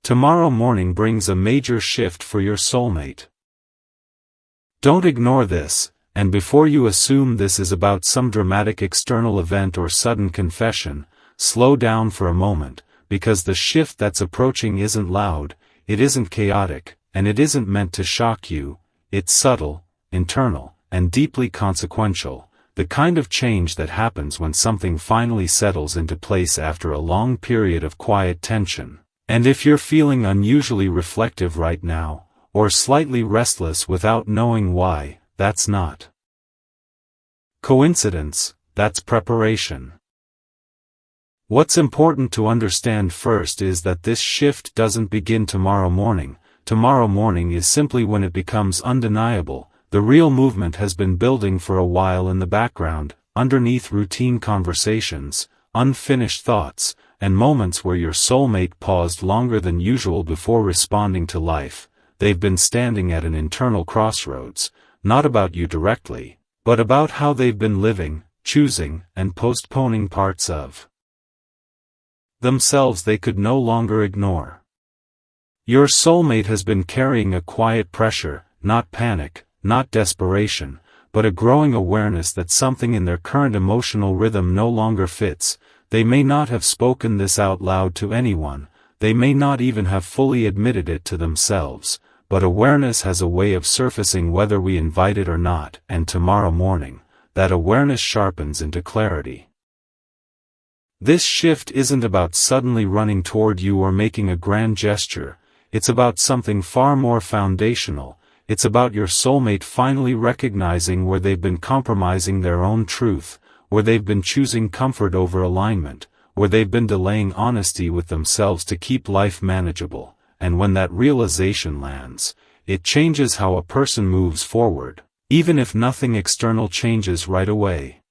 Tomorrow morning brings a major shift for your soulmate. Don't ignore this, and before you assume this is about some dramatic external event or sudden confession, slow down for a moment, because the shift that's approaching isn't loud, it isn't chaotic, and it isn't meant to shock you. It's subtle, internal, and deeply consequential, the kind of change that happens when something finally settles into place after a long period of quiet tension. And if you're feeling unusually reflective right now, or slightly restless without knowing why, that's not coincidence, that's preparation. What's important to understand first is that this shift doesn't begin tomorrow morning. Tomorrow morning is simply when it becomes undeniable. The real movement has been building for a while in the background, underneath routine conversations, unfinished thoughts, and moments where your soulmate paused longer than usual before responding to life. They've been standing at an internal crossroads, not about you directly, but about how they've been living, choosing, and postponing parts of themselves they could no longer ignore. Your soulmate has been carrying a quiet pressure, not panic, not desperation, but a growing awareness that something in their current emotional rhythm no longer fits. They may not have spoken this out loud to anyone, they may not even have fully admitted it to themselves, but awareness has a way of surfacing whether we invite it or not, and tomorrow morning, that awareness sharpens into clarity. This shift isn't about suddenly running toward you or making a grand gesture, it's about something far more foundational. It's about your soulmate finally recognizing where they've been compromising their own truth, where they've been choosing comfort over alignment, where they've been delaying honesty with themselves to keep life manageable, and when that realization lands, it changes how a person moves forward, even if nothing external changes right away.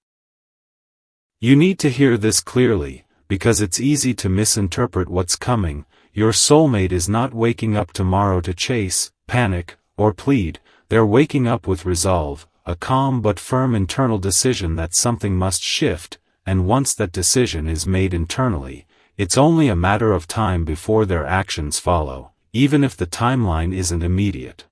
You need to hear this clearly, because it's easy to misinterpret what's coming. Your soulmate is not waking up tomorrow to chase, panic, or plead. They're waking up with resolve, a calm but firm internal decision that something must shift, and once that decision is made internally, it's only a matter of time before their actions follow, even if the timeline isn't immediate.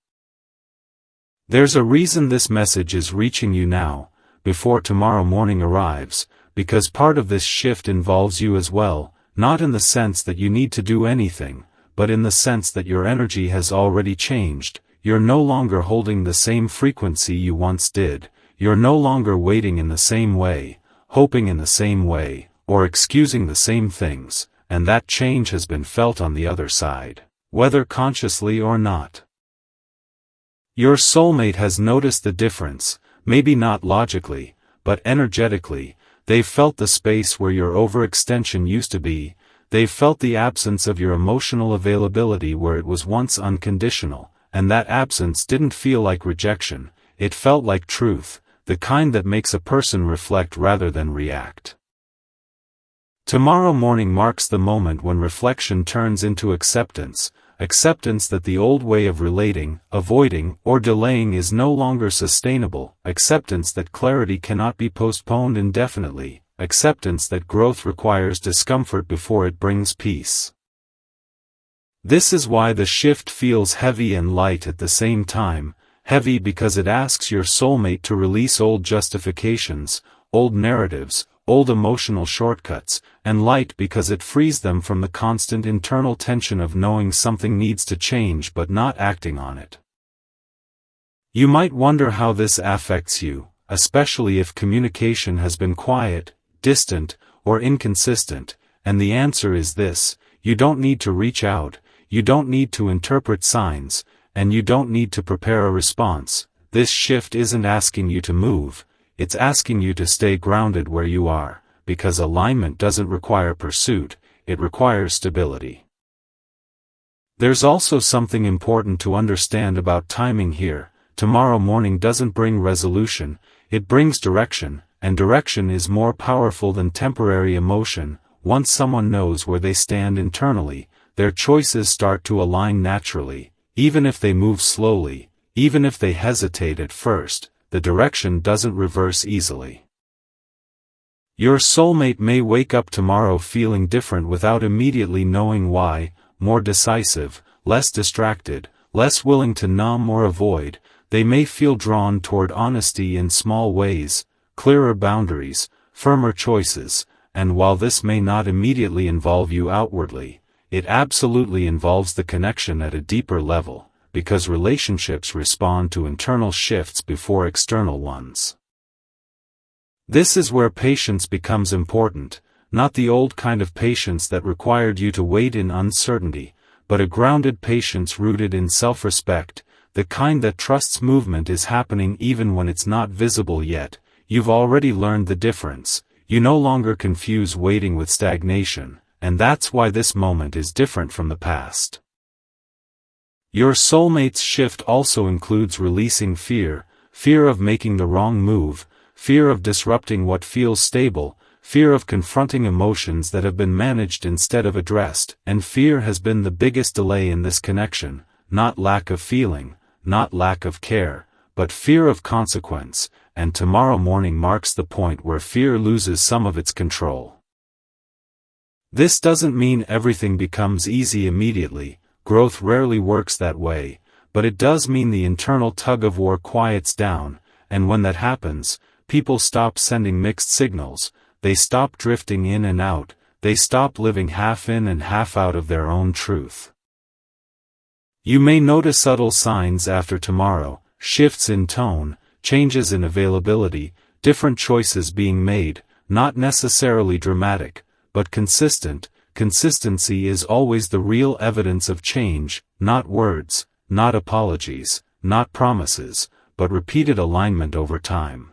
There's a reason this message is reaching you now, before tomorrow morning arrives, because part of this shift involves you as well, not in the sense that you need to do anything, but in the sense that your energy has already changed. You're no longer holding the same frequency you once did, you're no longer waiting in the same way, hoping in the same way, or excusing the same things, and that change has been felt on the other side, whether consciously or not. Your soulmate has noticed the difference, maybe not logically, but energetically. They've felt the space where your overextension used to be, they've felt the absence of your emotional availability where it was once unconditional. And that absence didn't feel like rejection, it felt like truth, the kind that makes a person reflect rather than react. Tomorrow morning marks the moment when reflection turns into acceptance, acceptance that the old way of relating, avoiding, or delaying is no longer sustainable, acceptance that clarity cannot be postponed indefinitely, acceptance that growth requires discomfort before it brings peace. This is why the shift feels heavy and light at the same time, heavy because it asks your soulmate to release old justifications, old narratives, old emotional shortcuts, and light because it frees them from the constant internal tension of knowing something needs to change but not acting on it. You might wonder how this affects you, especially if communication has been quiet, distant, or inconsistent, and the answer is this: you don't need to reach out. You don't need to interpret signs, and you don't need to prepare a response. This shift isn't asking you to move, it's asking you to stay grounded where you are, because alignment doesn't require pursuit, it requires stability. There's also something important to understand about timing here. Tomorrow morning doesn't bring resolution, it brings direction, and direction is more powerful than temporary emotion. Once someone knows where they stand internally, their choices start to align naturally, even if they move slowly, even if they hesitate at first, the direction doesn't reverse easily. Your soulmate may wake up tomorrow feeling different without immediately knowing why, more decisive, less distracted, less willing to numb or avoid. They may feel drawn toward honesty in small ways, clearer boundaries, firmer choices, and while this may not immediately involve you outwardly, it absolutely involves the connection at a deeper level, because relationships respond to internal shifts before external ones. This is where patience becomes important, not the old kind of patience that required you to wait in uncertainty, but a grounded patience rooted in self-respect, the kind that trusts movement is happening even when it's not visible yet. You've already learned the difference. You no longer confuse waiting with stagnation, and that's why this moment is different from the past. Your soulmate's shift also includes releasing fear, fear of making the wrong move, fear of disrupting what feels stable, fear of confronting emotions that have been managed instead of addressed, and fear has been the biggest delay in this connection, not lack of feeling, not lack of care, but fear of consequence, and tomorrow morning marks the point where fear loses some of its control. This doesn't mean everything becomes easy immediately, growth rarely works that way, but it does mean the internal tug-of-war quiets down, and when that happens, people stop sending mixed signals, they stop drifting in and out, they stop living half in and half out of their own truth. You may notice subtle signs after tomorrow, shifts in tone, changes in availability, different choices being made, not necessarily dramatic, but consistent. Consistency is always the real evidence of change, not words, not apologies, not promises, but repeated alignment over time.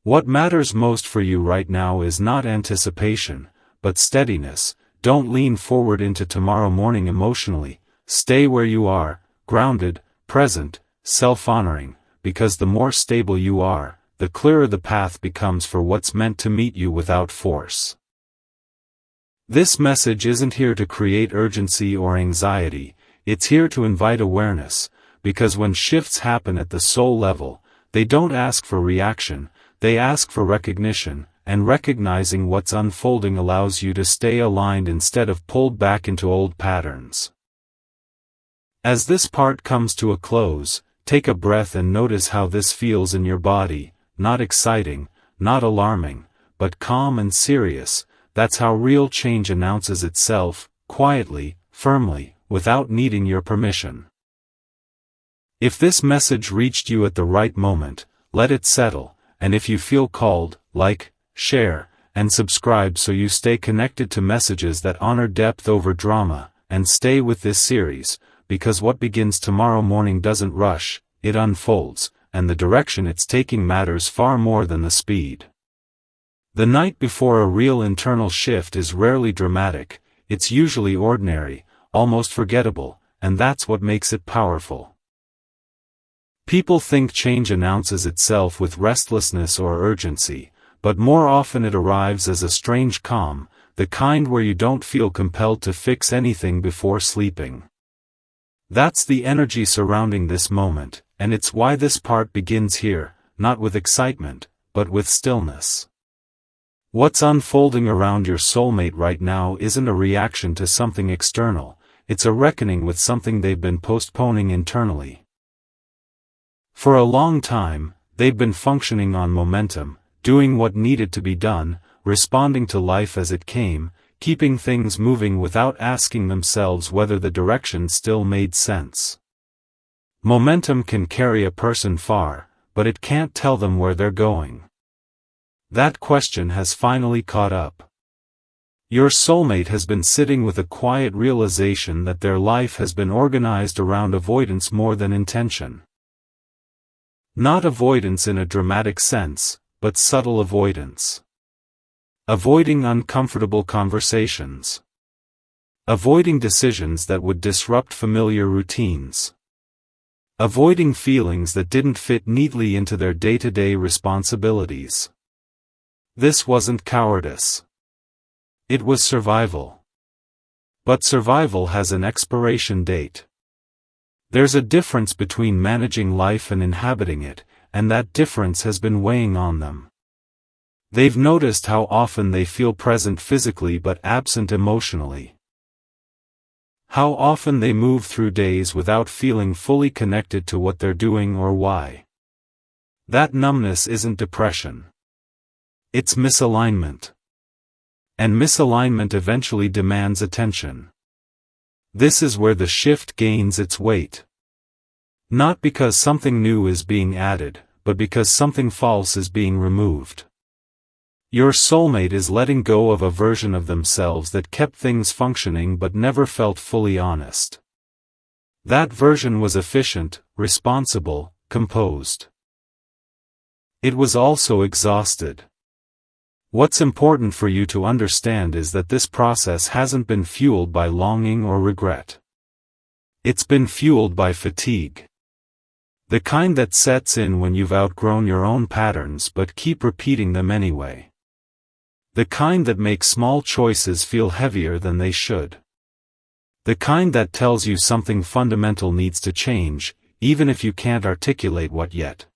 What matters most for you right now is not anticipation, but steadiness. Don't lean forward into tomorrow morning emotionally. Stay where you are, grounded, present, self-honoring, because the more stable you are, the clearer the path becomes for what's meant to meet you without force. This message isn't here to create urgency or anxiety, it's here to invite awareness, because when shifts happen at the soul level, they don't ask for reaction, they ask for recognition, and recognizing what's unfolding allows you to stay aligned instead of pulled back into old patterns. As this part comes to a close, take a breath and notice how this feels in your body, not exciting, not alarming, but calm and serious. That's how real change announces itself, quietly, firmly, without needing your permission. If this message reached you at the right moment, let it settle, and if you feel called, like, share, and subscribe so you stay connected to messages that honor depth over drama, and stay with this series, because what begins tomorrow morning doesn't rush, it unfolds, and the direction it's taking matters far more than the speed. The night before a real internal shift is rarely dramatic, it's usually ordinary, almost forgettable, and that's what makes it powerful. People think change announces itself with restlessness or urgency, but more often it arrives as a strange calm, the kind where you don't feel compelled to fix anything before sleeping. That's the energy surrounding this moment, and it's why this part begins here, not with excitement, but with stillness. What's unfolding around your soulmate right now isn't a reaction to something external, it's a reckoning with something they've been postponing internally. For a long time, they've been functioning on momentum, doing what needed to be done, responding to life as it came, keeping things moving without asking themselves whether the direction still made sense. Momentum can carry a person far, but it can't tell them where they're going. That question has finally caught up. Your soulmate has been sitting with a quiet realization that their life has been organized around avoidance more than intention. Not avoidance in a dramatic sense, but subtle avoidance. Avoiding uncomfortable conversations. Avoiding decisions that would disrupt familiar routines. Avoiding feelings that didn't fit neatly into their day-to-day responsibilities. This wasn't cowardice. It was survival. But survival has an expiration date. There's a difference between managing life and inhabiting it, and that difference has been weighing on them. They've noticed how often they feel present physically but absent emotionally. How often they move through days without feeling fully connected to what they're doing or why. That numbness isn't depression. It's misalignment. And misalignment eventually demands attention. This is where the shift gains its weight. Not because something new is being added, but because something false is being removed. Your soulmate is letting go of a version of themselves that kept things functioning but never felt fully honest. That version was efficient, responsible, composed. It was also exhausted. What's important for you to understand is that this process hasn't been fueled by longing or regret. It's been fueled by fatigue. The kind that sets in when you've outgrown your own patterns but keep repeating them anyway. The kind that makes small choices feel heavier than they should. The kind that tells you something fundamental needs to change, even if you can't articulate what yet.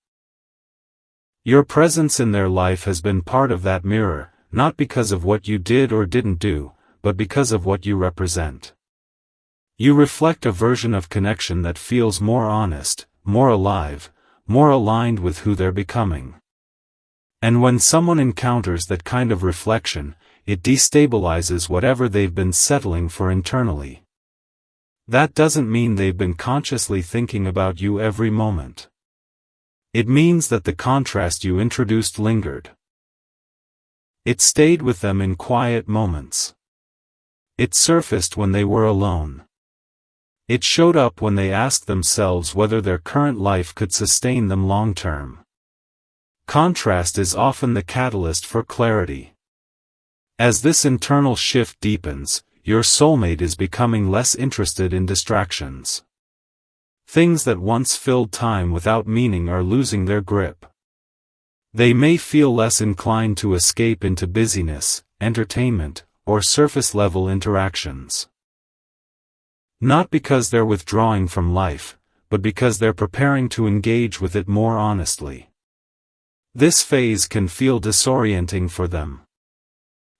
Your presence in their life has been part of that mirror, not because of what you did or didn't do, but because of what you represent. You reflect a version of connection that feels more honest, more alive, more aligned with who they're becoming. And when someone encounters that kind of reflection, it destabilizes whatever they've been settling for internally. That doesn't mean they've been consciously thinking about you every moment. It means that the contrast you introduced lingered. It stayed with them in quiet moments. It surfaced when they were alone. It showed up when they asked themselves whether their current life could sustain them long term. Contrast is often the catalyst for clarity. As this internal shift deepens, your soulmate is becoming less interested in distractions. Things that once filled time without meaning are losing their grip. They may feel less inclined to escape into busyness, entertainment, or surface-level interactions. Not because they're withdrawing from life, but because they're preparing to engage with it more honestly. This phase can feel disorienting for them.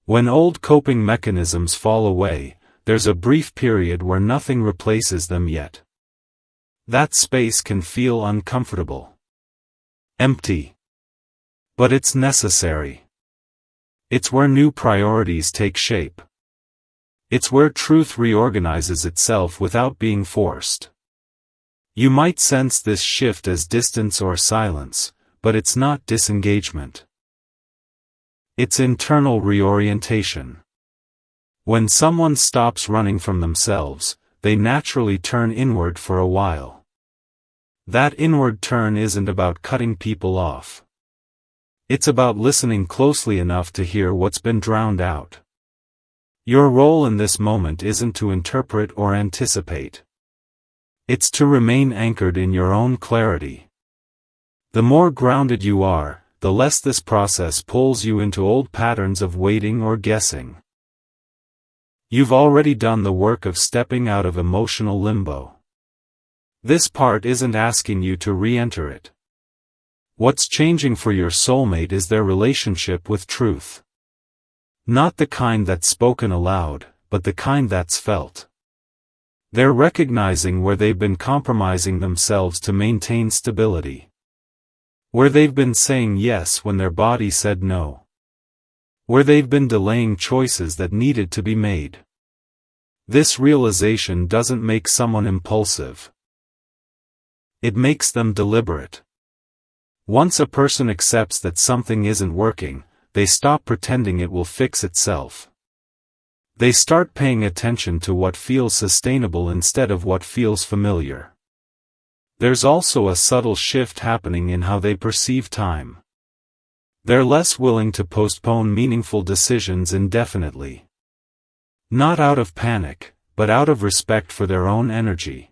When old coping mechanisms fall away, there's a brief period where nothing replaces them yet. That space can feel uncomfortable. Empty. But it's necessary. It's where new priorities take shape. It's where truth reorganizes itself without being forced. You might sense this shift as distance or silence, but it's not disengagement. It's internal reorientation. When someone stops running from themselves, they naturally turn inward for a while. That inward turn isn't about cutting people off. It's about listening closely enough to hear what's been drowned out. Your role in this moment isn't to interpret or anticipate. It's to remain anchored in your own clarity. The more grounded you are, the less this process pulls you into old patterns of waiting or guessing. You've already done the work of stepping out of emotional limbo. This part isn't asking you to re-enter it. What's changing for your soulmate is their relationship with truth. Not the kind that's spoken aloud, but the kind that's felt. They're recognizing where they've been compromising themselves to maintain stability. Where they've been saying yes when their body said no. Where they've been delaying choices that needed to be made. This realization doesn't make someone impulsive. It makes them deliberate. Once a person accepts that something isn't working, they stop pretending it will fix itself. They start paying attention to what feels sustainable instead of what feels familiar. There's also a subtle shift happening in how they perceive time. They're less willing to postpone meaningful decisions indefinitely. Not out of panic, but out of respect for their own energy.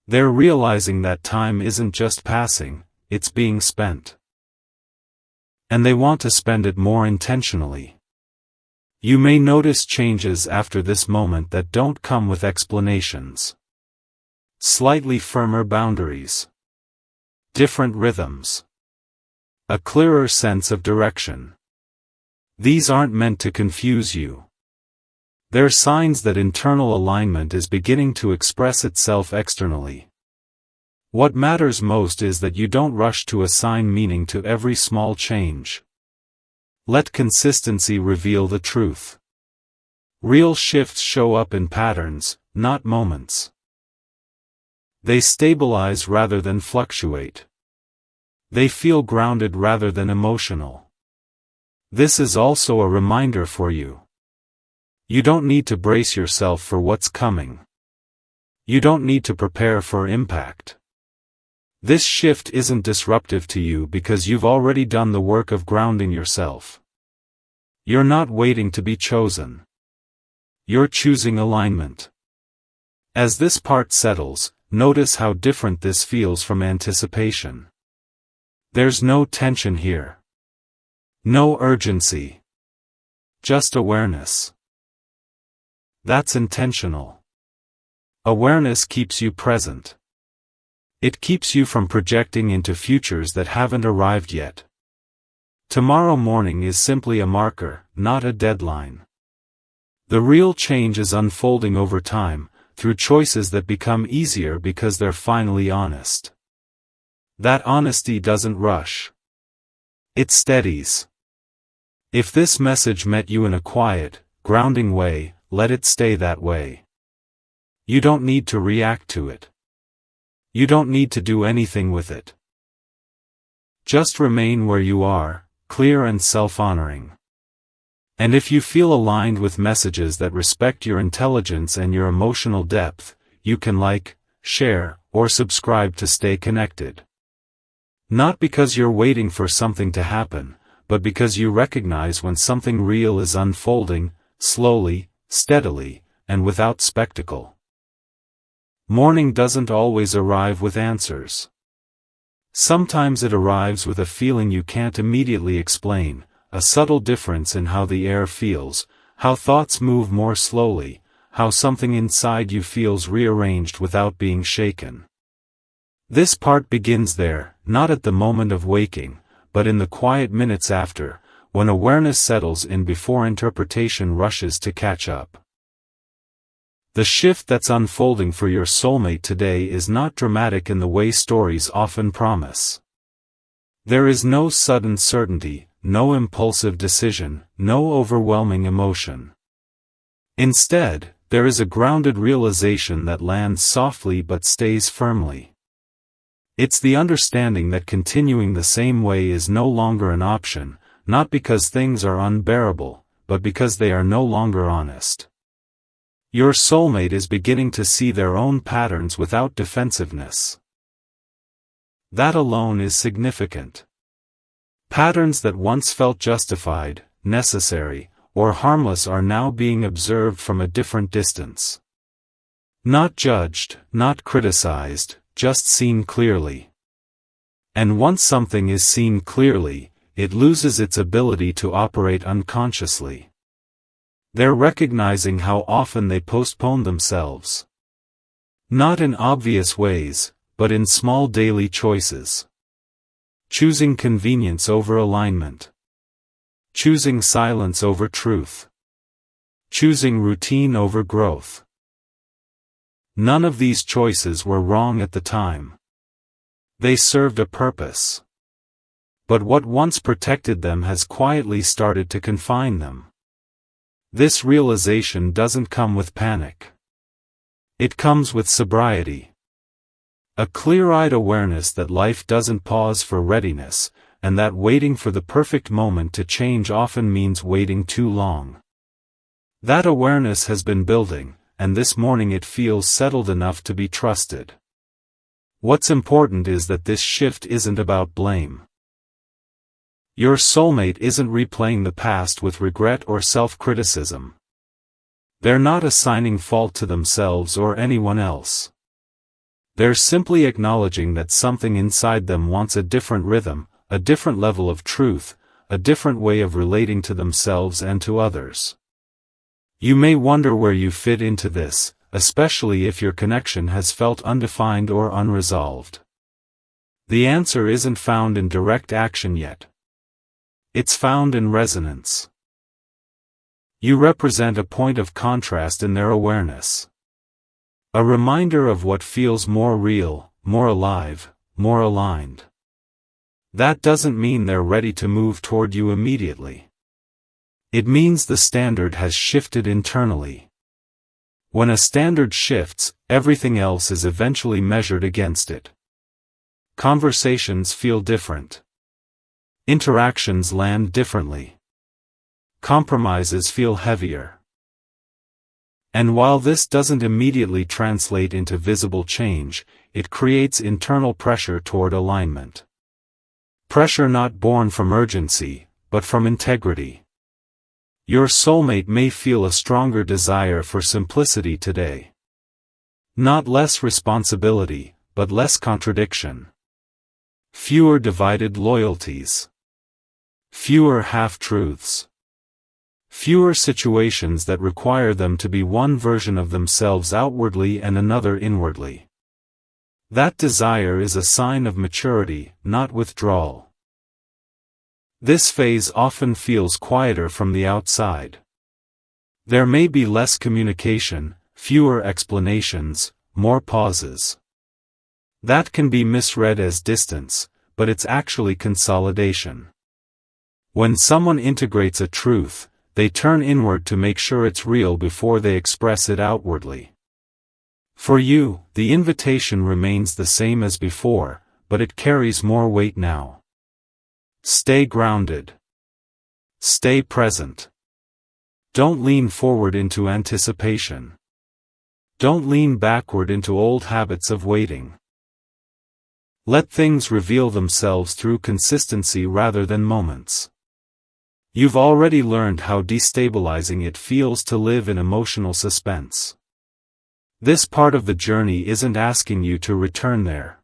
They're realizing that time isn't just passing, it's being spent. And they want to spend it more intentionally. You may notice changes after this moment that don't come with explanations. Slightly firmer boundaries. Different rhythms. A clearer sense of direction. These aren't meant to confuse you. They're signs that internal alignment is beginning to express itself externally. What matters most is that you don't rush to assign meaning to every small change. Let consistency reveal the truth. Real shifts show up in patterns, not moments. They stabilize rather than fluctuate. They feel grounded rather than emotional. This is also a reminder for you. You don't need to brace yourself for what's coming. You don't need to prepare for impact. This shift isn't disruptive to you because you've already done the work of grounding yourself. You're not waiting to be chosen. You're choosing alignment. As this part settles, notice how different this feels from anticipation. There's no tension here. No urgency. Just awareness. That's intentional. Awareness keeps you present. It keeps you from projecting into futures that haven't arrived yet. Tomorrow morning is simply a marker, not a deadline. The real change is unfolding over time, through choices that become easier because they're finally honest. That honesty doesn't rush. It steadies. If this message met you in a quiet, grounding way, let it stay that way. You don't need to react to it. You don't need to do anything with it. Just remain where you are, clear and self-honoring. And if you feel aligned with messages that respect your intelligence and your emotional depth, you can like, share, or subscribe to stay connected. Not because you're waiting for something to happen, but because you recognize when something real is unfolding, slowly, steadily, and without spectacle. Morning doesn't always arrive with answers. Sometimes it arrives with a feeling you can't immediately explain, a subtle difference in how the air feels, how thoughts move more slowly, how something inside you feels rearranged without being shaken. This part begins there, not at the moment of waking, but in the quiet minutes after, when awareness settles in before interpretation rushes to catch up. The shift that's unfolding for your soulmate today is not dramatic in the way stories often promise. There is no sudden certainty, no impulsive decision, no overwhelming emotion. Instead, there is a grounded realization that lands softly but stays firmly. It's the understanding that continuing the same way is no longer an option, not because things are unbearable, but because they are no longer honest. Your soulmate is beginning to see their own patterns without defensiveness. That alone is significant. Patterns that once felt justified, necessary, or harmless are now being observed from a different distance. Not judged, not criticized, just seen clearly. And once something is seen clearly, it loses its ability to operate unconsciously. They're recognizing how often they postpone themselves. Not in obvious ways, but in small daily choices. Choosing convenience over alignment. Choosing silence over truth. Choosing routine over growth. None of these choices were wrong at the time. They served a purpose. But what once protected them has quietly started to confine them. This realization doesn't come with panic. It comes with sobriety. A clear-eyed awareness that life doesn't pause for readiness, and that waiting for the perfect moment to change often means waiting too long. That awareness has been building, and this morning it feels settled enough to be trusted. What's important is that this shift isn't about blame. Your soulmate isn't replaying the past with regret or self-criticism. They're not assigning fault to themselves or anyone else. They're simply acknowledging that something inside them wants a different rhythm, a different level of truth, a different way of relating to themselves and to others. You may wonder where you fit into this, especially if your connection has felt undefined or unresolved. The answer isn't found in direct action yet. It's found in resonance. You represent a point of contrast in their awareness. A reminder of what feels more real, more alive, more aligned. That doesn't mean they're ready to move toward you immediately. It means the standard has shifted internally. When a standard shifts, everything else is eventually measured against it. Conversations feel different. Interactions land differently. Compromises feel heavier. And while this doesn't immediately translate into visible change, it creates internal pressure toward alignment. Pressure not born from urgency, but from integrity. Your soulmate may feel a stronger desire for simplicity today. Not less responsibility, but less contradiction. Fewer divided loyalties. Fewer half-truths. Fewer situations that require them to be one version of themselves outwardly and another inwardly. That desire is a sign of maturity, not withdrawal. This phase often feels quieter from the outside. There may be less communication, fewer explanations, more pauses. That can be misread as distance, but it's actually consolidation. When someone integrates a truth, they turn inward to make sure it's real before they express it outwardly. For you, the invitation remains the same as before, but it carries more weight now. Stay grounded. Stay present. Don't lean forward into anticipation. Don't lean backward into old habits of waiting. Let things reveal themselves through consistency rather than moments. You've already learned how destabilizing it feels to live in emotional suspense. This part of the journey isn't asking you to return there.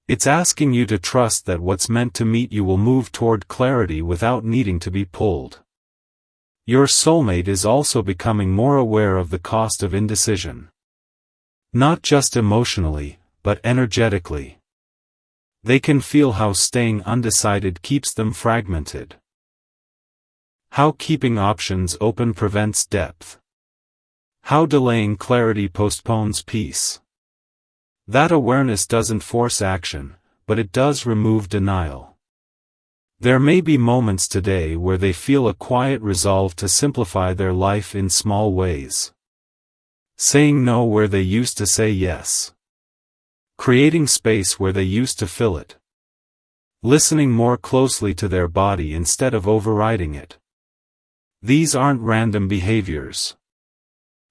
It's asking you to trust that what's meant to meet you will move toward clarity without needing to be pulled. Your soulmate is also becoming more aware of the cost of indecision. Not just emotionally, but energetically. They can feel how staying undecided keeps them fragmented. How keeping options open prevents depth. How delaying clarity postpones peace. That awareness doesn't force action, but it does remove denial. There may be moments today where they feel a quiet resolve to simplify their life in small ways. Saying no where they used to say yes. Creating space where they used to fill it. Listening more closely to their body instead of overriding it. These aren't random behaviors.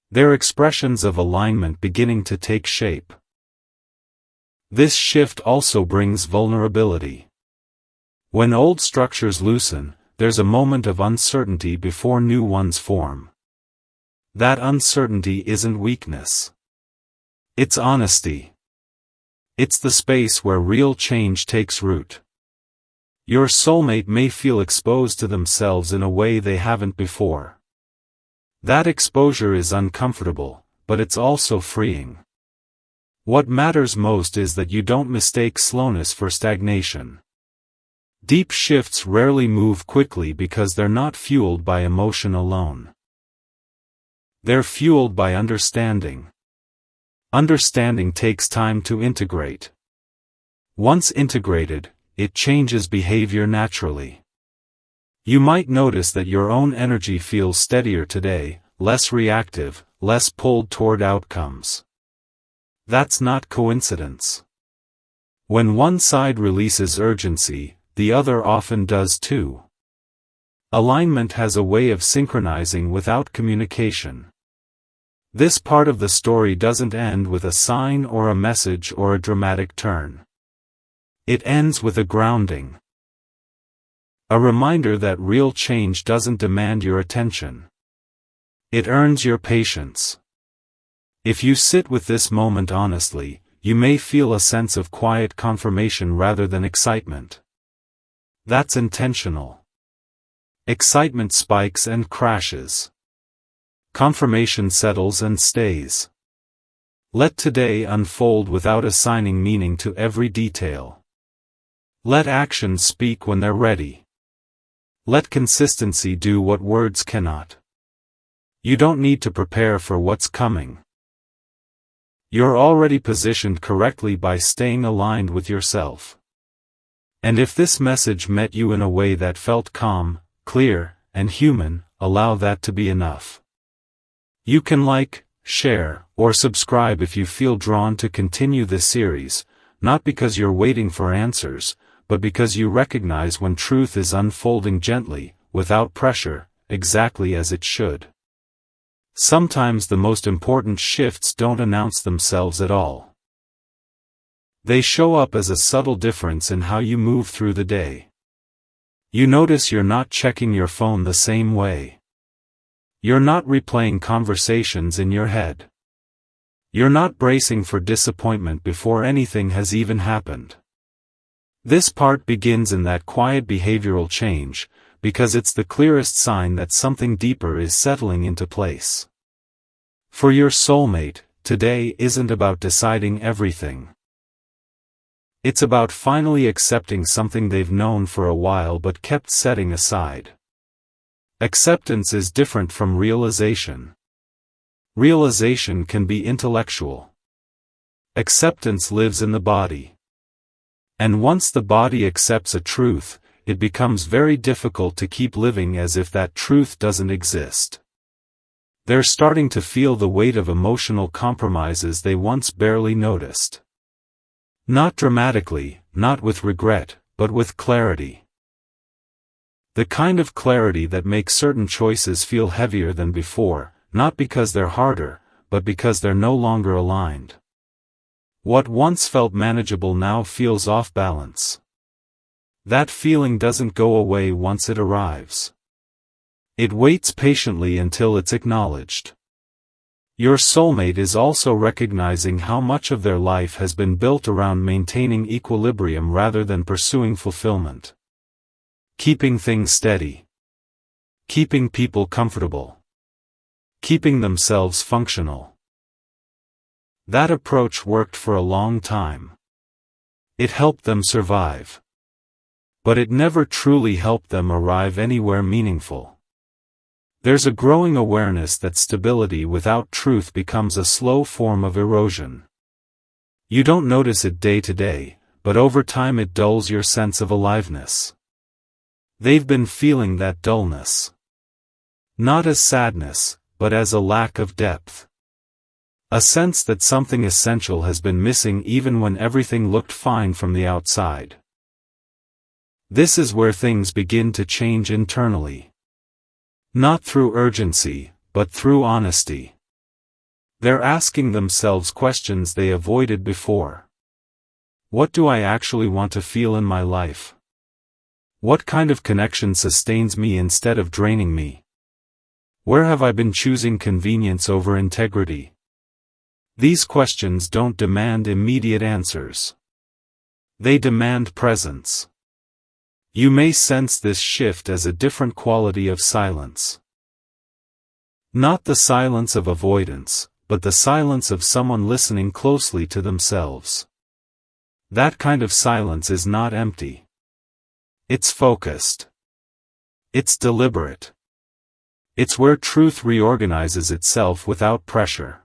They're expressions of alignment beginning to take shape. This shift also brings vulnerability. When old structures loosen, there's a moment of uncertainty before new ones form. That uncertainty isn't weakness. It's honesty. It's the space where real change takes root. Your soulmate may feel exposed to themselves in a way they haven't before. That exposure is uncomfortable, but it's also freeing. What matters most is that you don't mistake slowness for stagnation. Deep shifts rarely move quickly because they're not fueled by emotion alone. They're fueled by understanding. Understanding takes time to integrate. Once integrated, it changes behavior naturally. You might notice that your own energy feels steadier today, less reactive, less pulled toward outcomes. That's not coincidence. When one side releases urgency, the other often does too. Alignment has a way of synchronizing without communication. This part of the story doesn't end with a sign or a message or a dramatic turn. It ends with a grounding. A reminder that real change doesn't demand your attention. It earns your patience. If you sit with this moment honestly, you may feel a sense of quiet confirmation rather than excitement. That's intentional. Excitement spikes and crashes. Confirmation settles and stays. Let today unfold without assigning meaning to every detail. Let actions speak when they're ready. Let consistency do what words cannot. You don't need to prepare for what's coming. You're already positioned correctly by staying aligned with yourself. And if this message met you in a way that felt calm, clear, and human, allow that to be enough. You can like, share, or subscribe if you feel drawn to continue this series, not because you're waiting for answers, but because you recognize when truth is unfolding gently, without pressure, exactly as it should. Sometimes the most important shifts don't announce themselves at all. They show up as a subtle difference in how you move through the day. You notice you're not checking your phone the same way. You're not replaying conversations in your head. You're not bracing for disappointment before anything has even happened. This part begins in that quiet behavioral change, because it's the clearest sign that something deeper is settling into place. For your soulmate, today isn't about deciding everything. It's about finally accepting something they've known for a while but kept setting aside. Acceptance is different from realization. Realization can be intellectual. Acceptance lives in the body. And once the body accepts a truth, it becomes very difficult to keep living as if that truth doesn't exist. They're starting to feel the weight of emotional compromises they once barely noticed. Not dramatically, not with regret, but with clarity. The kind of clarity that makes certain choices feel heavier than before, not because they're harder, but because they're no longer aligned. What once felt manageable now feels off balance. That feeling doesn't go away once it arrives. It waits patiently until it's acknowledged. Your soulmate is also recognizing how much of their life has been built around maintaining equilibrium rather than pursuing fulfillment. Keeping things steady. Keeping people comfortable. Keeping themselves functional. That approach worked for a long time. It helped them survive. But it never truly helped them arrive anywhere meaningful. There's a growing awareness that stability without truth becomes a slow form of erosion. You don't notice it day to day, but over time it dulls your sense of aliveness. They've been feeling that dullness. Not as sadness, but as a lack of depth. A sense that something essential has been missing even when everything looked fine from the outside. This is where things begin to change internally. Not through urgency, but through honesty. They're asking themselves questions they avoided before. What do I actually want to feel in my life? What kind of connection sustains me instead of draining me? Where have I been choosing convenience over integrity? These questions don't demand immediate answers. They demand presence. You may sense this shift as a different quality of silence. Not the silence of avoidance, but the silence of someone listening closely to themselves. That kind of silence is not empty. It's focused. It's deliberate. It's where truth reorganizes itself without pressure.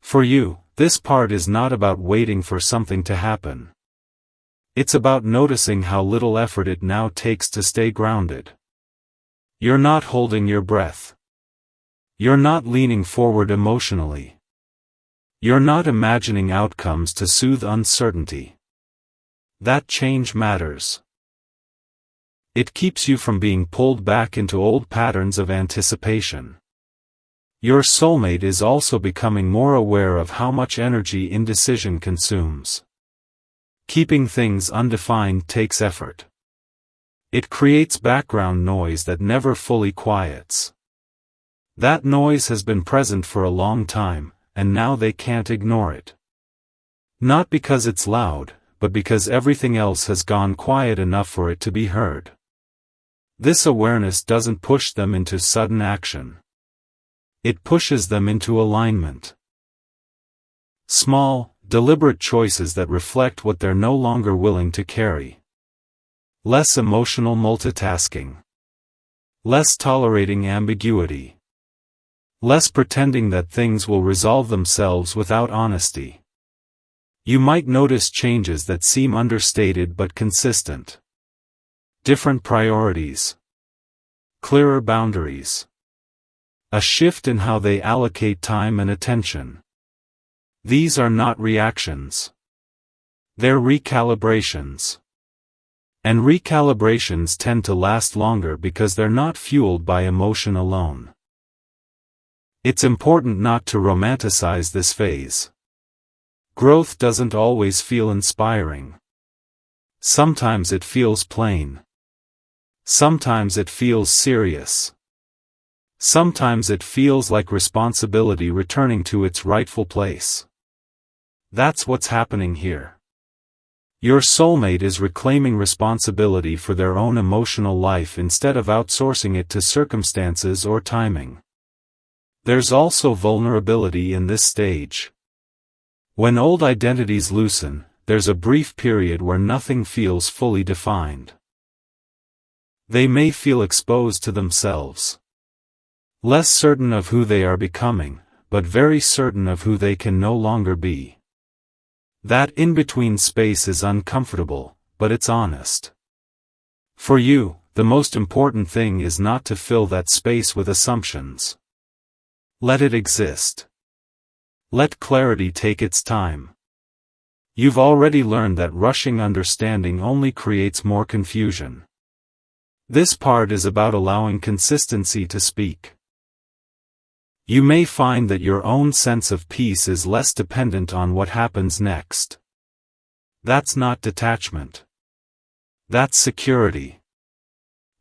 For you, this part is not about waiting for something to happen. It's about noticing how little effort it now takes to stay grounded. You're not holding your breath. You're not leaning forward emotionally. You're not imagining outcomes to soothe uncertainty. That change matters. It keeps you from being pulled back into old patterns of anticipation. Your soulmate is also becoming more aware of how much energy indecision consumes. Keeping things undefined takes effort. It creates background noise that never fully quiets. That noise has been present for a long time, and now they can't ignore it. Not because it's loud, but because everything else has gone quiet enough for it to be heard. This awareness doesn't push them into sudden action. It pushes them into alignment. Small, deliberate choices that reflect what they're no longer willing to carry. Less emotional multitasking. Less tolerating ambiguity. Less pretending that things will resolve themselves without honesty. You might notice changes that seem understated but consistent. Different priorities. Clearer boundaries. A shift in how they allocate time and attention. These are not reactions. They're recalibrations. And recalibrations tend to last longer because they're not fueled by emotion alone. It's important not to romanticize this phase. Growth doesn't always feel inspiring. Sometimes it feels plain. Sometimes it feels serious. Sometimes it feels like responsibility returning to its rightful place. That's what's happening here. Your soulmate is reclaiming responsibility for their own emotional life instead of outsourcing it to circumstances or timing. There's also vulnerability in this stage. When old identities loosen, there's a brief period where nothing feels fully defined. They may feel exposed to themselves. Less certain of who they are becoming, but very certain of who they can no longer be. That in-between space is uncomfortable, but it's honest. For you, the most important thing is not to fill that space with assumptions. Let it exist. Let clarity take its time. You've already learned that rushing understanding only creates more confusion. This part is about allowing consistency to speak. You may find that your own sense of peace is less dependent on what happens next. That's not detachment. That's security.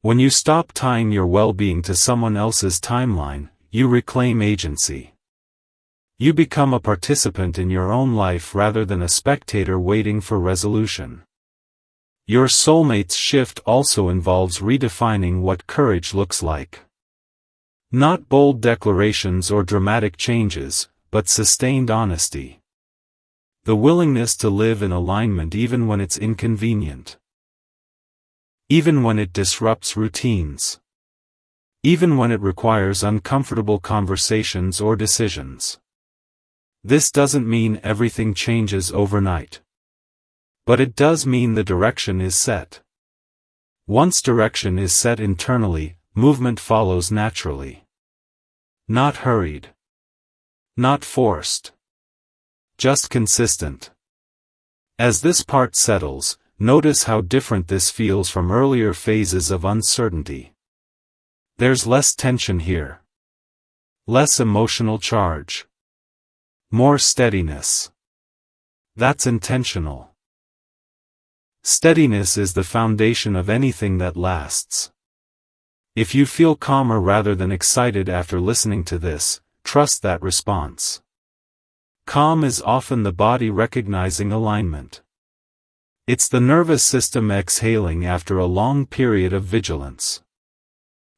When you stop tying your well-being to someone else's timeline, you reclaim agency. You become a participant in your own life rather than a spectator waiting for resolution. Your soulmate's shift also involves redefining what courage looks like. Not bold declarations or dramatic changes, but sustained honesty. The willingness to live in alignment even when it's inconvenient. Even when it disrupts routines. Even when it requires uncomfortable conversations or decisions. This doesn't mean everything changes overnight. But it does mean the direction is set. Once direction is set internally, movement follows naturally. Not hurried. Not forced. Just consistent. As this part settles, notice how different this feels from earlier phases of uncertainty. There's less tension here. Less emotional charge. More steadiness. That's intentional. Steadiness is the foundation of anything that lasts. If you feel calmer rather than excited after listening to this, trust that response. Calm is often the body recognizing alignment. It's the nervous system exhaling after a long period of vigilance.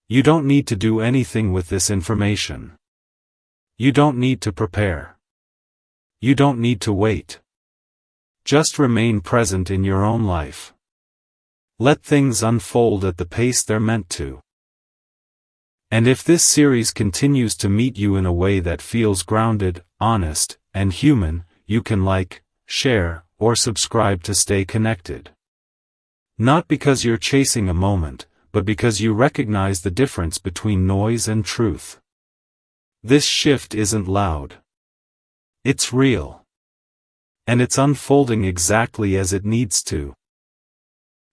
You don't need to do anything with this information. You don't need to prepare. You don't need to wait. Just remain present in your own life. Let things unfold at the pace they're meant to. And if this series continues to meet you in a way that feels grounded, honest, and human, you can like, share, or subscribe to stay connected. Not because you're chasing a moment, but because you recognize the difference between noise and truth. This shift isn't loud. It's real. And it's unfolding exactly as it needs to.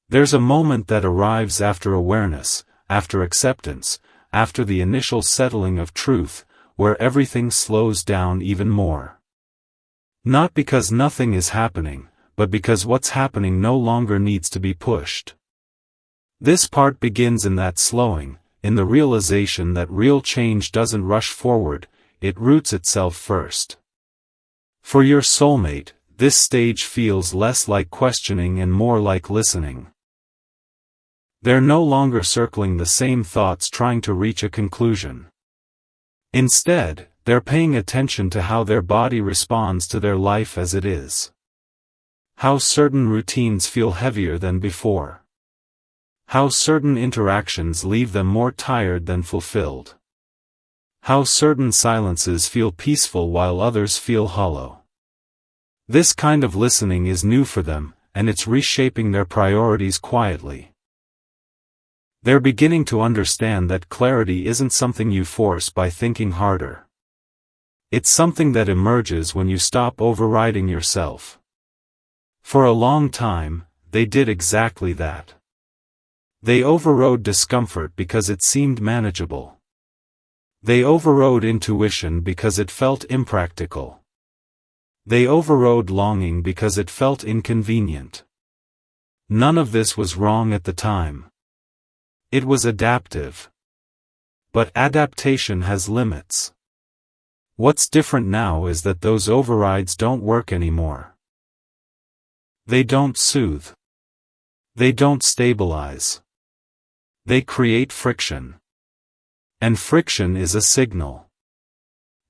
There's a moment that arrives after awareness, after acceptance, after the initial settling of truth, where everything slows down even more. Not because nothing is happening, but because what's happening no longer needs to be pushed. This part begins in that slowing, in the realization that real change doesn't rush forward, it roots itself first. For your soulmate, this stage feels less like questioning and more like listening. They're no longer circling the same thoughts trying to reach a conclusion. Instead, they're paying attention to how their body responds to their life as it is. How certain routines feel heavier than before. How certain interactions leave them more tired than fulfilled. How certain silences feel peaceful while others feel hollow. This kind of listening is new for them, and it's reshaping their priorities quietly. They're beginning to understand that clarity isn't something you force by thinking harder. It's something that emerges when you stop overriding yourself. For a long time, they did exactly that. They overrode discomfort because it seemed manageable. They overrode intuition because it felt impractical. They overrode longing because it felt inconvenient. None of this was wrong at the time. It was adaptive. But adaptation has limits. What's different now is that those overrides don't work anymore. They don't soothe. They don't stabilize. They create friction. And friction is a signal.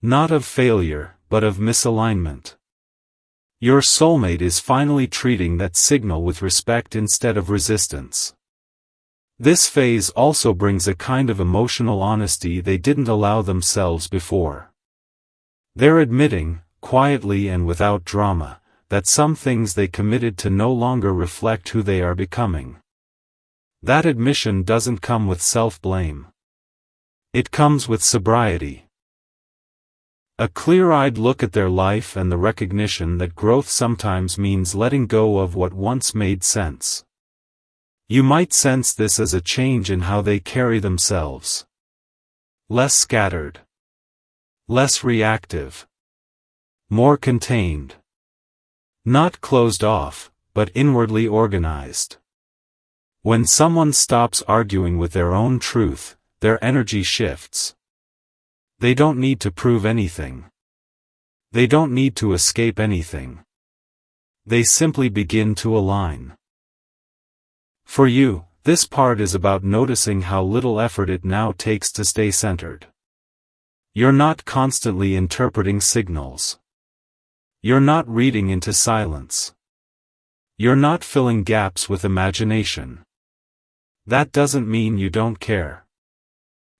Not of failure, but of misalignment. Your soulmate is finally treating that signal with respect instead of resistance. This phase also brings a kind of emotional honesty they didn't allow themselves before. They're admitting, quietly and without drama, that some things they committed to no longer reflect who they are becoming. That admission doesn't come with self-blame. It comes with sobriety. A clear-eyed look at their life and the recognition that growth sometimes means letting go of what once made sense. You might sense this as a change in how they carry themselves. Less scattered. Less reactive. More contained. Not closed off, but inwardly organized. When someone stops arguing with their own truth, their energy shifts. They don't need to prove anything. They don't need to escape anything. They simply begin to align. For you, this part is about noticing how little effort it now takes to stay centered. You're not constantly interpreting signals. You're not reading into silence. You're not filling gaps with imagination. That doesn't mean you don't care.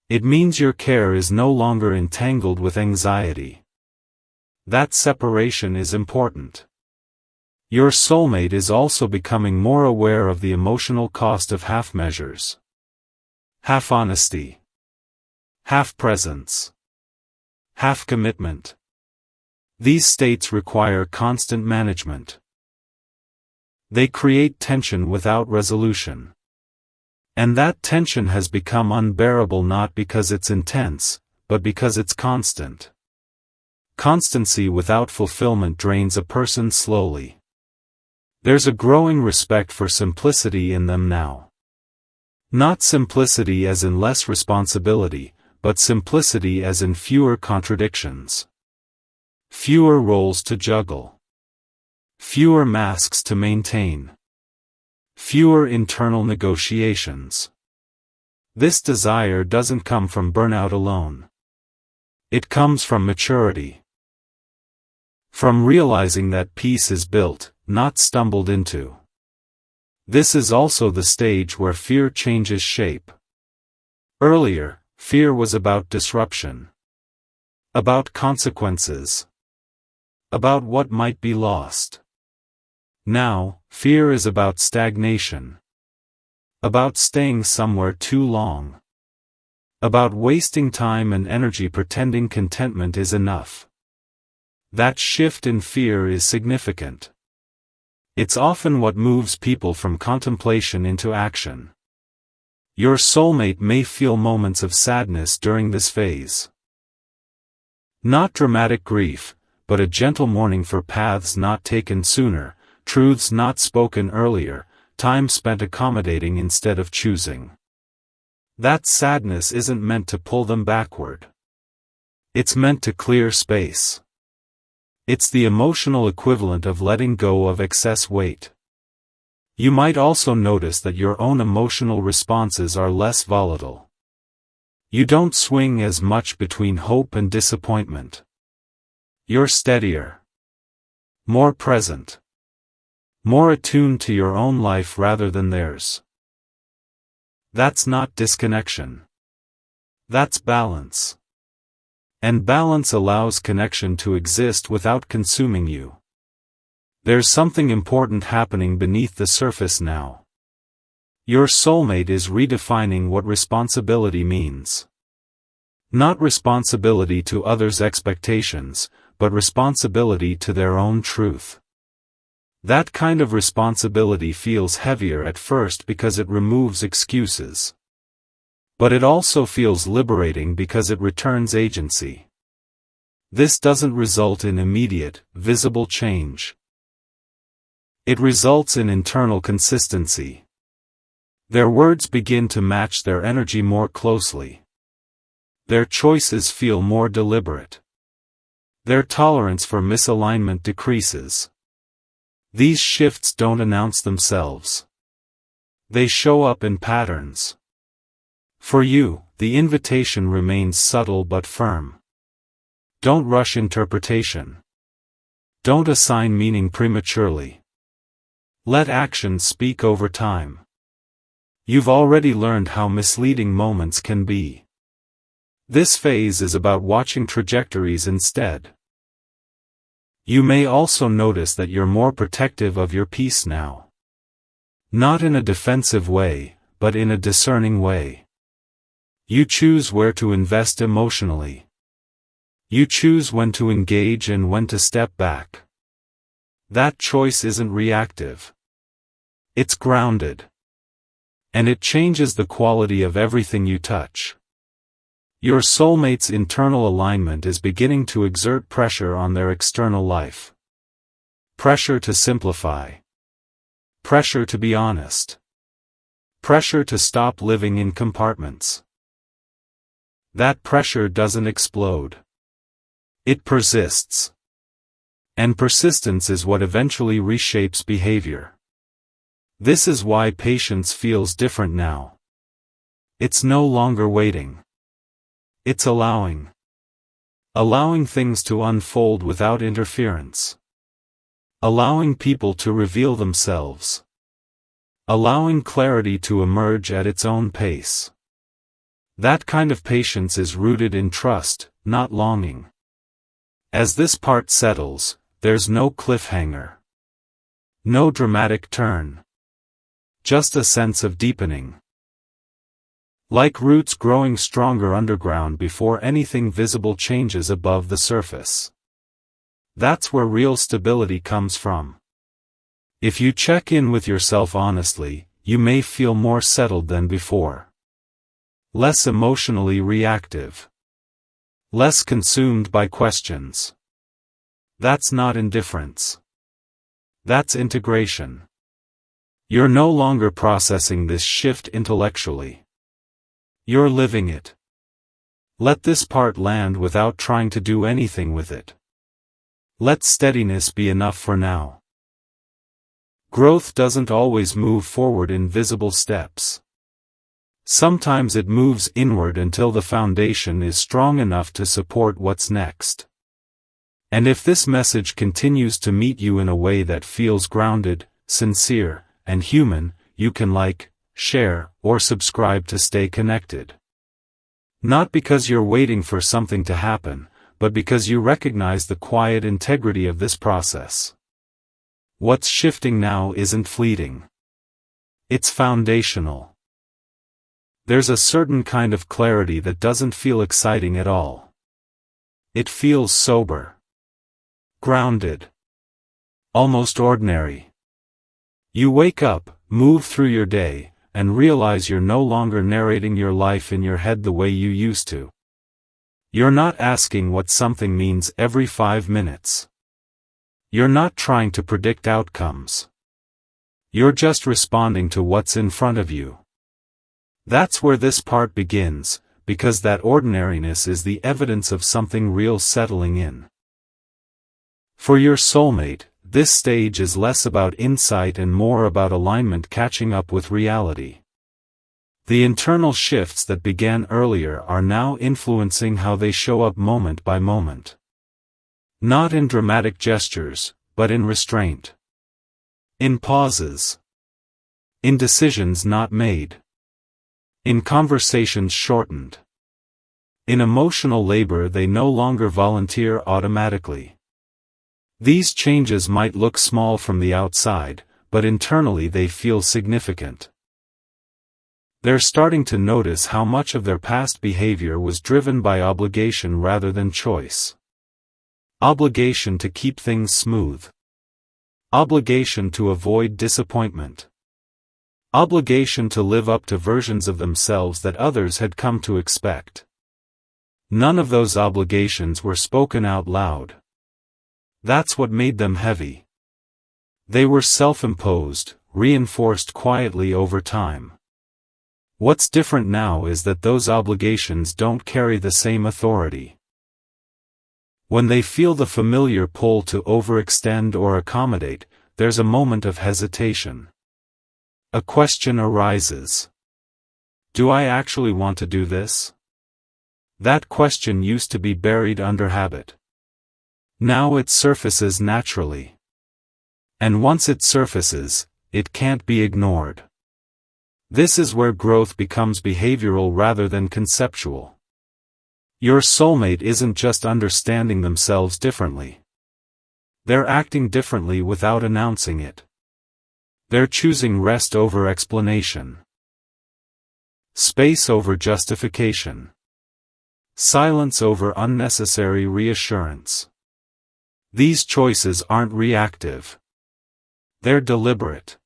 It means your care is no longer entangled with anxiety. That separation is important. Your soulmate is also becoming more aware of the emotional cost of half measures. Half honesty. Half presence. Half commitment. These states require constant management. They create tension without resolution. And that tension has become unbearable not because it's intense, but because it's constant. Constancy without fulfillment drains a person slowly. There's a growing respect for simplicity in them now. Not simplicity as in less responsibility, but simplicity as in fewer contradictions. Fewer roles to juggle. Fewer masks to maintain. Fewer internal negotiations. This desire doesn't come from burnout alone. It comes from maturity. From realizing that peace is built, not stumbled into. This is also the stage where fear changes shape. Earlier, fear was about disruption. About consequences. About what might be lost. Now, fear is about stagnation. About staying somewhere too long. About wasting time and energy pretending contentment is enough. That shift in fear is significant. It's often what moves people from contemplation into action. Your soulmate may feel moments of sadness during this phase. Not dramatic grief, but a gentle mourning for paths not taken sooner, truths not spoken earlier, time spent accommodating instead of choosing. That sadness isn't meant to pull them backward. It's meant to clear space. It's the emotional equivalent of letting go of excess weight. You might also notice that your own emotional responses are less volatile. You don't swing as much between hope and disappointment. You're steadier. More present. More attuned to your own life rather than theirs. That's not disconnection. That's balance. And balance allows connection to exist without consuming you. There's something important happening beneath the surface now. Your soulmate is redefining what responsibility means. Not responsibility to others' expectations, but responsibility to their own truth. That kind of responsibility feels heavier at first because it removes excuses. But it also feels liberating because it returns agency. This doesn't result in immediate, visible change. It results in internal consistency. Their words begin to match their energy more closely. Their choices feel more deliberate. Their tolerance for misalignment decreases. These shifts don't announce themselves. They show up in patterns. For you, the invitation remains subtle but firm. Don't rush interpretation. Don't assign meaning prematurely. Let action speak over time. You've already learned how misleading moments can be. This phase is about watching trajectories instead. You may also notice that you're more protective of your peace now. Not in a defensive way, but in a discerning way. You choose where to invest emotionally. You choose when to engage and when to step back. That choice isn't reactive. It's grounded. And it changes the quality of everything you touch. Your soulmate's internal alignment is beginning to exert pressure on their external life. Pressure to simplify. Pressure to be honest. Pressure to stop living in compartments. That pressure doesn't explode. It persists. And persistence is what eventually reshapes behavior. This is why patience feels different now. It's no longer waiting. It's allowing. Allowing things to unfold without interference. Allowing people to reveal themselves. Allowing clarity to emerge at its own pace. That kind of patience is rooted in trust, not longing. As this part settles, there's no cliffhanger. No dramatic turn. Just a sense of deepening. Like roots growing stronger underground before anything visible changes above the surface. That's where real stability comes from. If you check in with yourself honestly, you may feel more settled than before. Less emotionally reactive. Less consumed by questions. That's not indifference. That's integration. You're no longer processing this shift intellectually. You're living it. Let this part land without trying to do anything with it. Let steadiness be enough for now. Growth doesn't always move forward in visible steps. Sometimes it moves inward until the foundation is strong enough to support what's next. And if this message continues to meet you in a way that feels grounded, sincere, and human, you can like, share, or subscribe to stay connected. Not because you're waiting for something to happen, but because you recognize the quiet integrity of this process. What's shifting now isn't fleeting. It's foundational. There's a certain kind of clarity that doesn't feel exciting at all. It feels sober. Grounded. Almost ordinary. You wake up, move through your day, and realize you're no longer narrating your life in your head the way you used to. You're not asking what something means every 5 minutes. You're not trying to predict outcomes. You're just responding to what's in front of you. That's where this part begins, because that ordinariness is the evidence of something real settling in. For your soulmate, this stage is less about insight and more about alignment catching up with reality. The internal shifts that began earlier are now influencing how they show up moment by moment. Not in dramatic gestures, but in restraint. In pauses. In decisions not made. In conversations shortened. In emotional labor they no longer volunteer automatically. These changes might look small from the outside, but internally they feel significant. They're starting to notice how much of their past behavior was driven by obligation rather than choice. Obligation to keep things smooth. Obligation to avoid disappointment. Obligation to live up to versions of themselves that others had come to expect. None of those obligations were spoken out loud. That's what made them heavy. They were self-imposed, reinforced quietly over time. What's different now is that those obligations don't carry the same authority. When they feel the familiar pull to overextend or accommodate, there's a moment of hesitation. A question arises. Do I actually want to do this? That question used to be buried under habit. Now it surfaces naturally. And once it surfaces, it can't be ignored. This is where growth becomes behavioral rather than conceptual. Your soulmate isn't just understanding themselves differently. They're acting differently without announcing it. They're choosing rest over explanation. Space over justification. Silence over unnecessary reassurance. These choices aren't reactive. They're deliberate.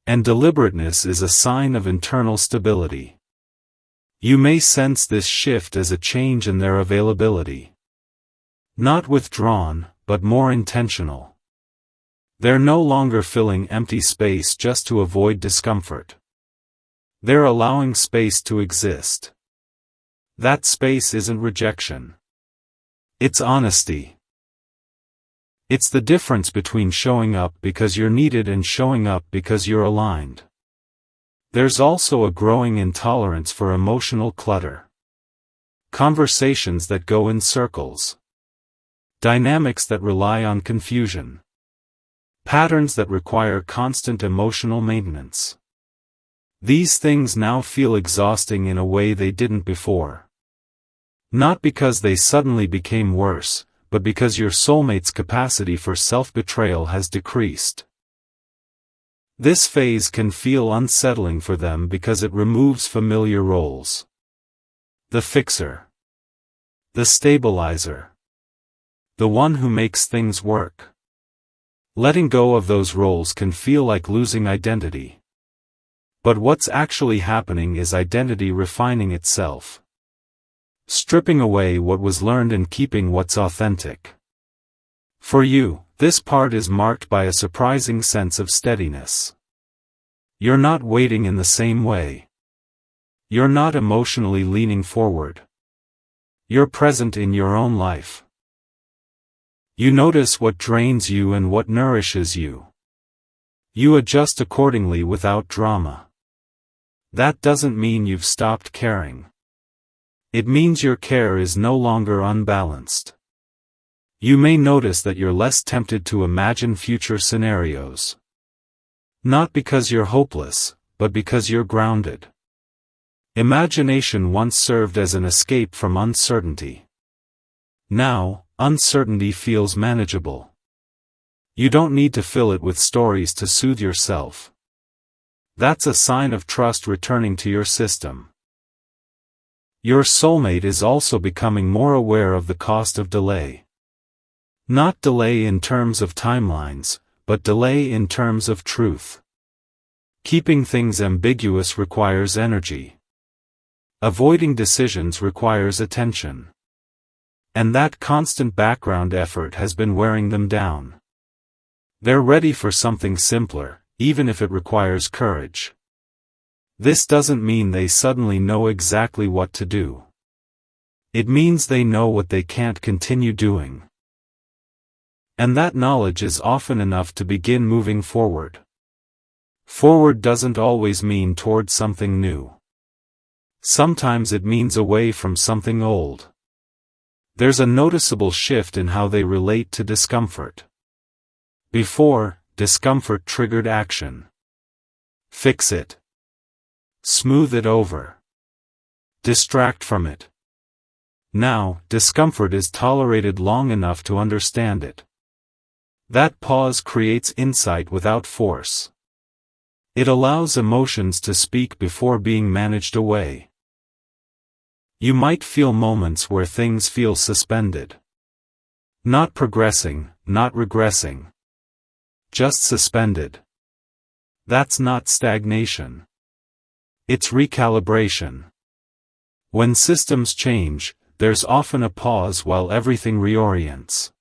And deliberateness is a sign of internal stability. You may sense this shift as a change in their availability. Not withdrawn, but more intentional. They're no longer filling empty space just to avoid discomfort. They're allowing space to exist. That space isn't rejection. It's honesty. It's the difference between showing up because you're needed and showing up because you're aligned. There's also a growing intolerance for emotional clutter. Conversations that go in circles. Dynamics that rely on confusion. Patterns that require constant emotional maintenance. These things now feel exhausting in a way they didn't before. Not because they suddenly became worse, but because your soulmate's capacity for self-betrayal has decreased. This phase can feel unsettling for them because it removes familiar roles. The fixer. The stabilizer. The one who makes things work. Letting go of those roles can feel like losing identity. But what's actually happening is identity refining itself. Stripping away what was learned and keeping what's authentic. For you, this part is marked by a surprising sense of steadiness. You're not waiting in the same way. You're not emotionally leaning forward. You're present in your own life. You notice what drains you and what nourishes you. You adjust accordingly without drama. That doesn't mean you've stopped caring. It means your care is no longer unbalanced. You may notice that you're less tempted to imagine future scenarios. Not because you're hopeless, but because you're grounded. Imagination once served as an escape from uncertainty. Now, uncertainty feels manageable. You don't need to fill it with stories to soothe yourself. That's a sign of trust returning to your system. Your soulmate is also becoming more aware of the cost of delay. Not delay in terms of timelines, but delay in terms of truth. Keeping things ambiguous requires energy. Avoiding decisions requires attention. And that constant background effort has been wearing them down. They're ready for something simpler, even if it requires courage. This doesn't mean they suddenly know exactly what to do. It means they know what they can't continue doing. And that knowledge is often enough to begin moving forward. Forward doesn't always mean toward something new. Sometimes it means away from something old. There's a noticeable shift in how they relate to discomfort. Before, discomfort triggered action. Fix it. Smooth it over. Distract from it. Now, discomfort is tolerated long enough to understand it. That pause creates insight without force. It allows emotions to speak before being managed away. You might feel moments where things feel suspended. Not progressing, not regressing. Just suspended. That's not stagnation. It's recalibration. When systems change, there's often a pause while everything reorients.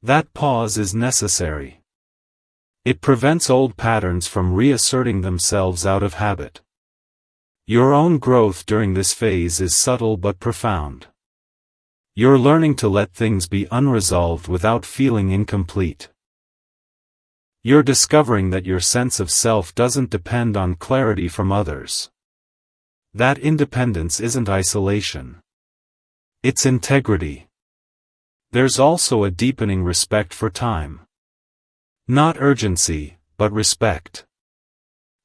That pause is necessary. It prevents old patterns from reasserting themselves out of habit. Your own growth during this phase is subtle but profound. You're learning to let things be unresolved without feeling incomplete. You're discovering that your sense of self doesn't depend on clarity from others. That independence isn't isolation. It's integrity. There's also a deepening respect for time. Not urgency, but respect.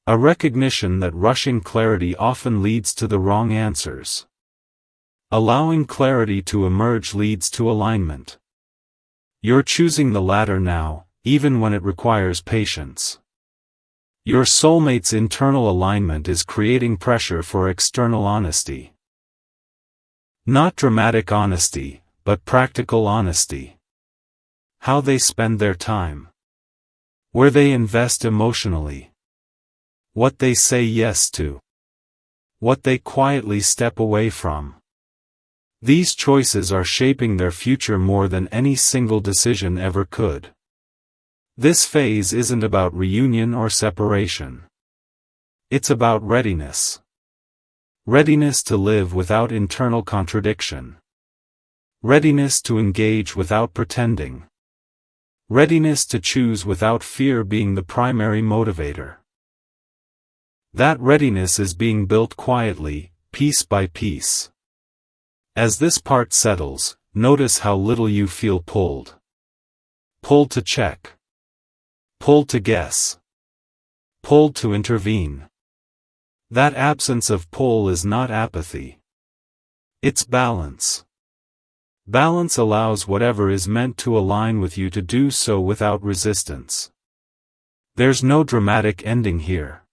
A recognition that rushing clarity often leads to the wrong answers. Allowing clarity to emerge leads to alignment. You're choosing the latter now, even when it requires patience. Your soulmate's internal alignment is creating pressure for external honesty. Not dramatic honesty, but practical honesty. How they spend their time. Where they invest emotionally. What they say yes to. What they quietly step away from. These choices are shaping their future more than any single decision ever could. This phase isn't about reunion or separation. It's about readiness. Readiness to live without internal contradiction. Readiness to engage without pretending. Readiness to choose without fear being the primary motivator. That readiness is being built quietly, piece by piece. As this part settles, notice how little you feel pulled. Pulled to check. Pulled to guess. Pulled to intervene. That absence of pull is not apathy. It's balance. Balance allows whatever is meant to align with you to do so without resistance. There's no dramatic ending here.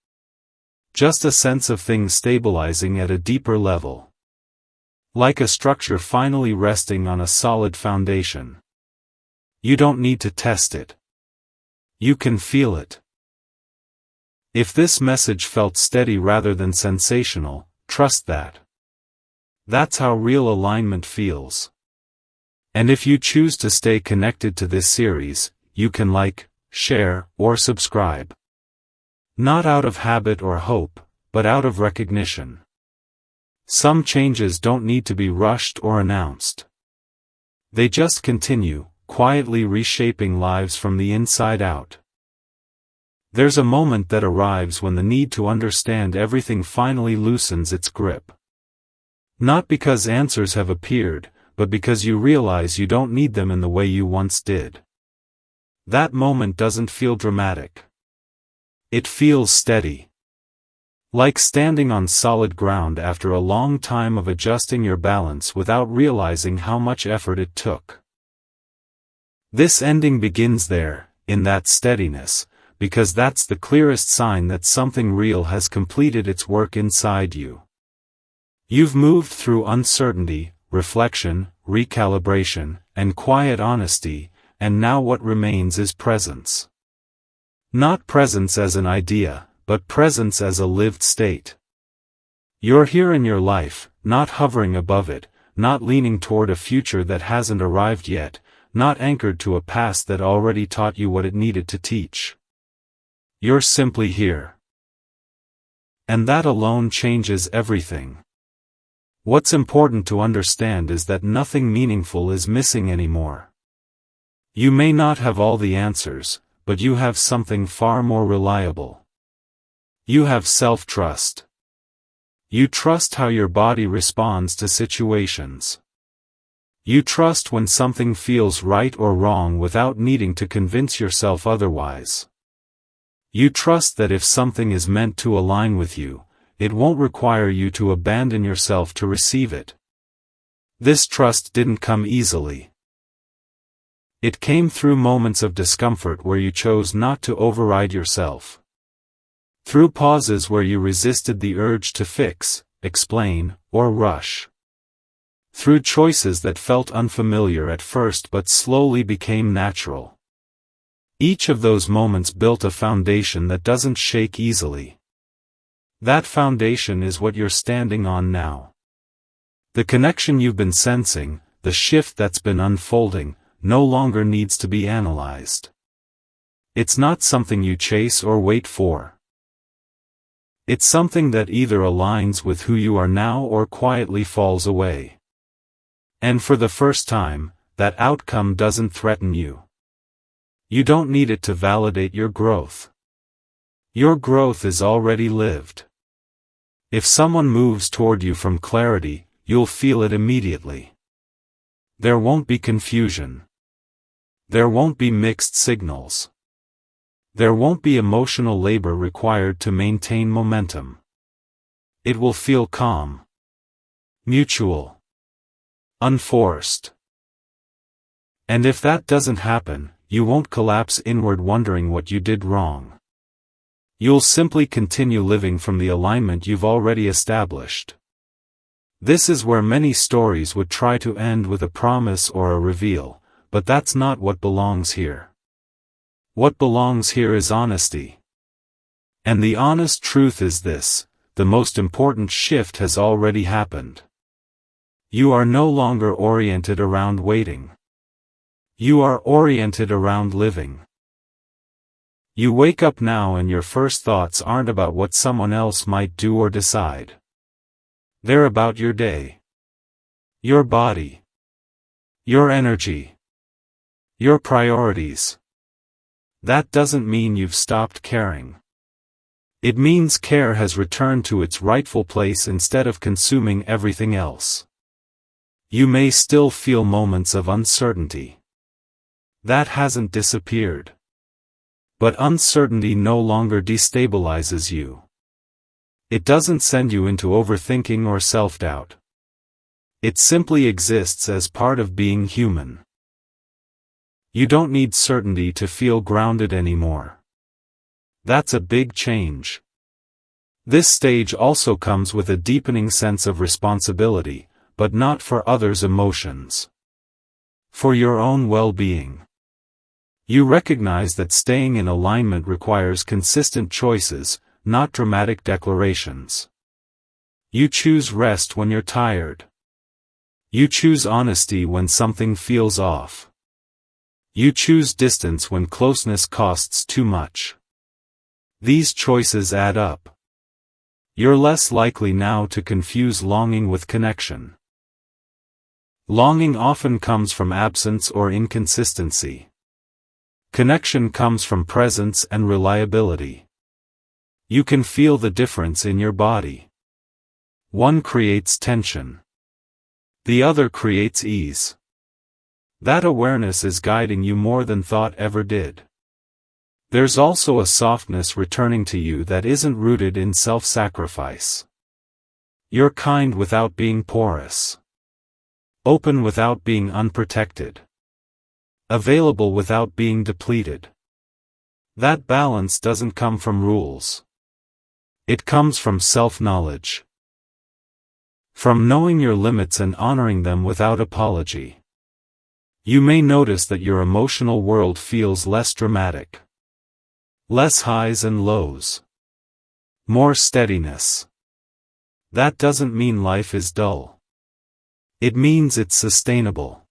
Just a sense of things stabilizing at a deeper level. Like a structure finally resting on a solid foundation. You don't need to test it. You can feel it. If this message felt steady rather than sensational, trust that. That's how real alignment feels. And if you choose to stay connected to this series, you can like, share, or subscribe. Not out of habit or hope, but out of recognition. Some changes don't need to be rushed or announced. They just continue, quietly reshaping lives from the inside out. There's a moment that arrives when the need to understand everything finally loosens its grip. Not because answers have appeared, but because you realize you don't need them in the way you once did. That moment doesn't feel dramatic. It feels steady. Like standing on solid ground after a long time of adjusting your balance without realizing how much effort it took. This ending begins there, in that steadiness, because that's the clearest sign that something real has completed its work inside you. You've moved through uncertainty, reflection, recalibration, and quiet honesty, and now what remains is presence. Not presence as an idea, but presence as a lived state. You're here in your life, not hovering above it, not leaning toward a future that hasn't arrived yet, not anchored to a past that already taught you what it needed to teach. You're simply here. And that alone changes everything. What's important to understand is that nothing meaningful is missing anymore. You may not have all the answers, but you have something far more reliable. You have self-trust. You trust how your body responds to situations. You trust when something feels right or wrong without needing to convince yourself otherwise. You trust that if something is meant to align with you, it won't require you to abandon yourself to receive it. This trust didn't come easily. It came through moments of discomfort where you chose not to override yourself. Through pauses where you resisted the urge to fix, explain, or rush. Through choices that felt unfamiliar at first but slowly became natural. Each of those moments built a foundation that doesn't shake easily. That foundation is what you're standing on now. The connection you've been sensing, the shift that's been unfolding, no longer needs to be analyzed. It's not something you chase or wait for. It's something that either aligns with who you are now or quietly falls away. And for the first time, that outcome doesn't threaten you. You don't need it to validate your growth. Your growth is already lived. If someone moves toward you from clarity, you'll feel it immediately. There won't be confusion. There won't be mixed signals. There won't be emotional labor required to maintain momentum. It will feel calm. Mutual. Unforced. And if that doesn't happen, you won't collapse inward wondering what you did wrong. You'll simply continue living from the alignment you've already established. This is where many stories would try to end with a promise or a reveal, but that's not what belongs here. What belongs here is honesty. And the honest truth is this: the most important shift has already happened. You are no longer oriented around waiting. You are oriented around living. You wake up now and your first thoughts aren't about what someone else might do or decide. They're about your day. Your body. Your energy. Your priorities. That doesn't mean you've stopped caring. It means care has returned to its rightful place instead of consuming everything else. You may still feel moments of uncertainty. That hasn't disappeared. But uncertainty no longer destabilizes you. It doesn't send you into overthinking or self-doubt. It simply exists as part of being human. You don't need certainty to feel grounded anymore. That's a big change. This stage also comes with a deepening sense of responsibility, but not for others' emotions. For your own well-being. You recognize that staying in alignment requires consistent choices, not dramatic declarations. You choose rest when you're tired. You choose honesty when something feels off. You choose distance when closeness costs too much. These choices add up. You're less likely now to confuse longing with connection. Longing often comes from absence or inconsistency. Connection comes from presence and reliability. You can feel the difference in your body. One creates tension. The other creates ease. That awareness is guiding you more than thought ever did. There's also a softness returning to you that isn't rooted in self-sacrifice. You're kind without being porous. Open without being unprotected. Available without being depleted. That balance doesn't come from rules. It comes from self-knowledge. From knowing your limits and honoring them without apology. You may notice that your emotional world feels less dramatic. Less highs and lows. More steadiness. That doesn't mean life is dull. It means it's sustainable.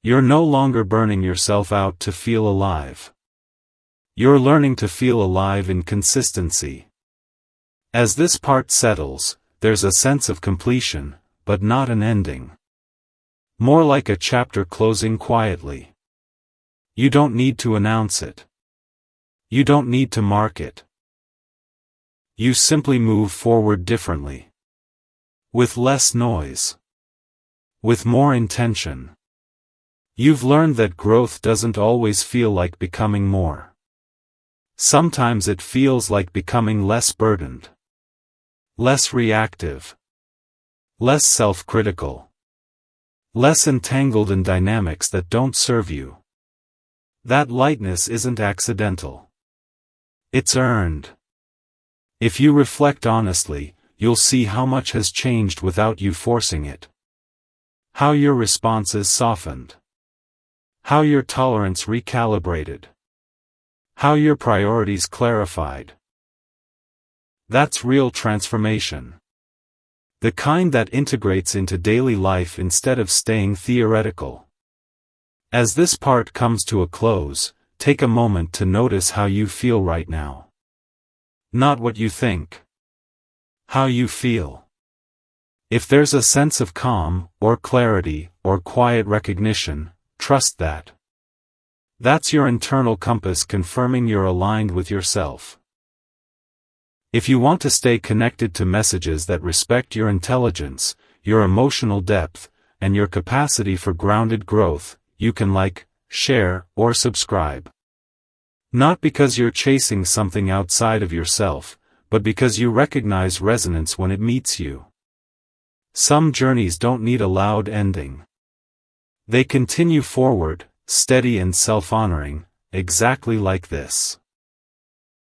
You're no longer burning yourself out to feel alive. You're learning to feel alive in consistency. As this part settles, there's a sense of completion, but not an ending. More like a chapter closing quietly. You don't need to announce it. You don't need to mark it. You simply move forward differently. With less noise. With more intention. You've learned that growth doesn't always feel like becoming more. Sometimes it feels like becoming less burdened. Less reactive. Less self-critical. Less entangled in dynamics that don't serve you. That lightness isn't accidental. It's earned. If you reflect honestly, you'll see how much has changed without you forcing it. How your responses softened. How your tolerance recalibrated. How your priorities clarified. That's real transformation. The kind that integrates into daily life instead of staying theoretical. As this part comes to a close, take a moment to notice how you feel right now. Not what you think. How you feel. If there's a sense of calm, or clarity, or quiet recognition, trust that. That's your internal compass confirming you're aligned with yourself. If you want to stay connected to messages that respect your intelligence, your emotional depth, and your capacity for grounded growth, you can like, share, or subscribe. Not because you're chasing something outside of yourself, but because you recognize resonance when it meets you. Some journeys don't need a loud ending. They continue forward, steady and self-honoring, exactly like this.